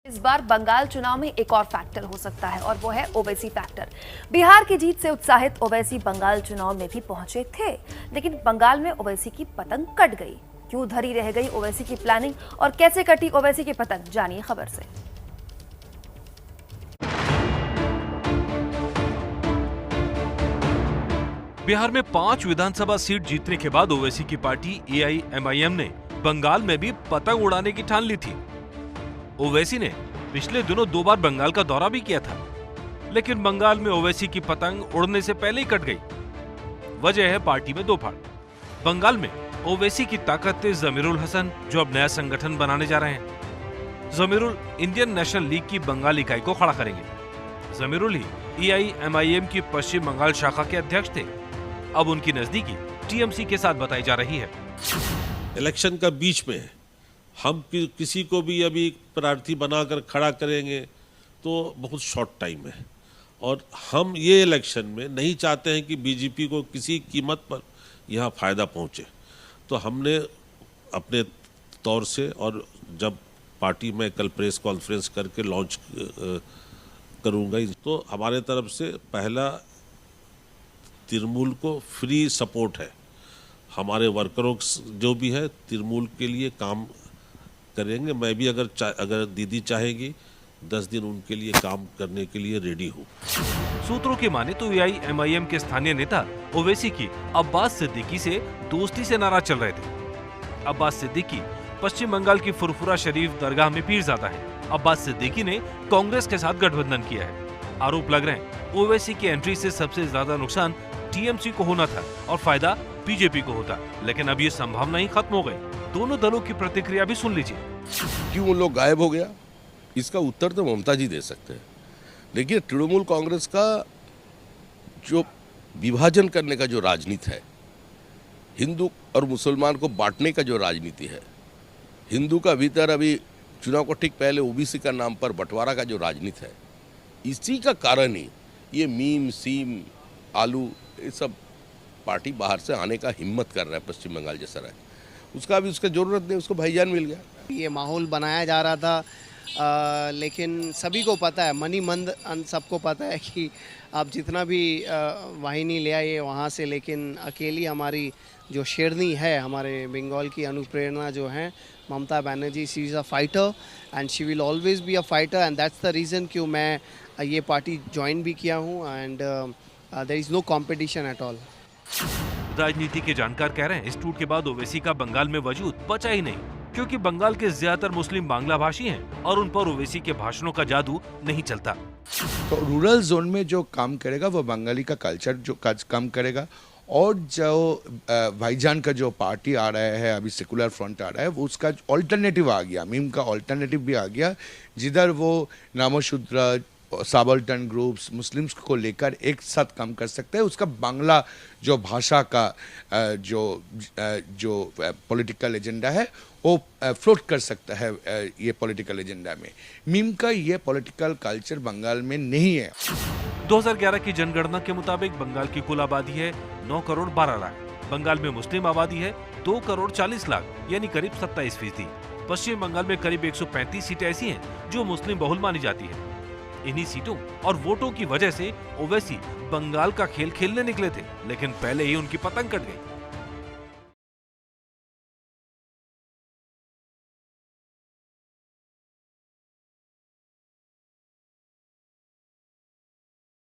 इस बार बंगाल चुनाव में एक और फैक्टर हो सकता है और वो है ओवैसी फैक्टर। बिहार की जीत से उत्साहित ओवैसी बंगाल चुनाव में भी पहुंचे थे, लेकिन बंगाल में ओवैसी की पतंग कट गई। क्यों धरी रह गई ओवैसी की प्लानिंग और कैसे कटी ओवैसी की पतंग, जानिए खबर से। बिहार में 5 विधानसभा सीट जीतने के बाद ओवैसी की पार्टी AIMIM ने बंगाल में भी पतंग उड़ाने की ठान ली थी। ओवैसी ने पिछले दिनों 2 बार बंगाल का दौरा भी किया था, लेकिन बंगाल में ओवैसी की पतंग उड़ने से पहले ही कट गई। वजह है पार्टी में दो फाड़। बंगाल में ओवैसी की ताकत थे जमीरुल हसन, जो अब नया संगठन बनाने जा रहे हैं। जमीरुल इंडियन नेशनल लीग की बंगाल इकाई को खड़ा करेंगे। जमीरुल ही AIMIM की पश्चिम बंगाल शाखा के अध्यक्ष थे। अब उनकी नजदीकी TMC के साथ बताई जा रही है। इलेक्शन का बीच में है, हम किसी को भी अभी प्रार्थी बनाकर खड़ा करेंगे तो बहुत शॉर्ट टाइम है, और हम ये इलेक्शन में नहीं चाहते हैं कि बीजेपी को किसी कीमत पर यहाँ फायदा पहुँचे। तो हमने अपने तौर से, और जब पार्टी में कल प्रेस कॉन्फ्रेंस करके लॉन्च करूँगा, तो हमारे तरफ से पहला तृणमूल को फ्री सपोर्ट है। हमारे वर्करों जो भी है तृणमूल के लिए काम करेंगे। मैं भी अगर दीदी चाहेगी 10 दिन उनके लिए काम करने के लिए रेडी हूँ। सूत्रों की माने तो AIMIM के स्थानीय नेता ओवैसी की अब्बास सिद्दीकी से दोस्ती से नाराज चल रहे थे। अब्बास सिद्दीकी पश्चिम बंगाल की फुरफुरा शरीफ दरगाह में पीरजादा है। अब्बास सिद्दीकी ने कांग्रेस के साथ गठबंधन किया है। आरोप लग रहे हैं ओवैसी की एंट्री से सबसे ज्यादा नुकसान TMC को होना था और फायदा बीजेपी को होता, लेकिन अब ये संभावना ही खत्म हो गई। दोनों दलों की प्रतिक्रिया भी सुन लीजिए। क्यों लोग गायब हो गया, इसका उत्तर तो ममता जी दे सकते हैं। देखिए, तृणमूल कांग्रेस का जो विभाजन करने का जो राजनीति है, हिंदू और मुसलमान को बांटने का जो राजनीति है, हिंदू का भीतर अभी चुनाव को ठीक पहले OBC का नाम पर बंटवारा का जो राजनीति है, इसी का कारण ही ये मीम सीम आलू ये सब पार्टी बाहर से आने का हिम्मत कर रहा है पश्चिम बंगाल जैसा राज्य। उसका अभी उसका जरूरत नहीं, उसको भाईजान मिल गया। ये माहौल बनाया जा रहा था, लेकिन सभी को पता है, मनी मंद सबको पता है कि आप जितना भी वाहिनी ले आइए वहाँ से, लेकिन अकेली हमारी जो शेरनी है, हमारे बंगाल की अनुप्रेरणा जो है Mamata Banerjee, she is a fighter and she will always be a fighter, and that's the reason क्यों मैं ये पार्टी ज्वाइन भी किया हूँ, and there is no competition at all. राजनीति के जानकार कह रहे हैं इस टूट के बाद ओवैसी का बंगाल में वजूद बचा ही नहीं, क्योंकि बंगाल के ज्यादातर मुस्लिम बांग्ला भाषी हैं और उन पर ओवैसी के भाषणों का जादू नहीं चलता। तो रूरल जोन में जो काम करेगा वो बंगाली का कल्चर जो काम करेगा, और जो भाईजान का जो पार्टी आ रहा है अभी, सेकुलर फ्रंट आ रहा है, वो उसका ऑल्टरनेटिव आ गया, मीम का ऑल्टरनेटिव भी आ गया, जिधर वो नामशूद्र साबल्टन ग्रुप्स मुस्लिम्स को लेकर एक साथ काम कर सकते हैं। उसका बांग्ला जो भाषा का जो पॉलिटिकल एजेंडा है वो फ्लोट कर सकता है ये पॉलिटिकल एजेंडा में। मीम का ये पॉलिटिकल कल्चर बंगाल में नहीं है। 2011 की जनगणना के मुताबिक बंगाल की कुल आबादी है 9 करोड़ 12 लाख। बंगाल में मुस्लिम आबादी है 2 करोड़ 40 लाख, यानी करीब 27%। पश्चिम बंगाल में करीब 135 सीटें ऐसी हैं जो मुस्लिम बहुल मानी जाती है। इन्हीं सीटों और वोटों की वजह से ओवैसी बंगाल का खेल खेलने निकले थे, लेकिन पहले ही उनकी पतंग कट गई।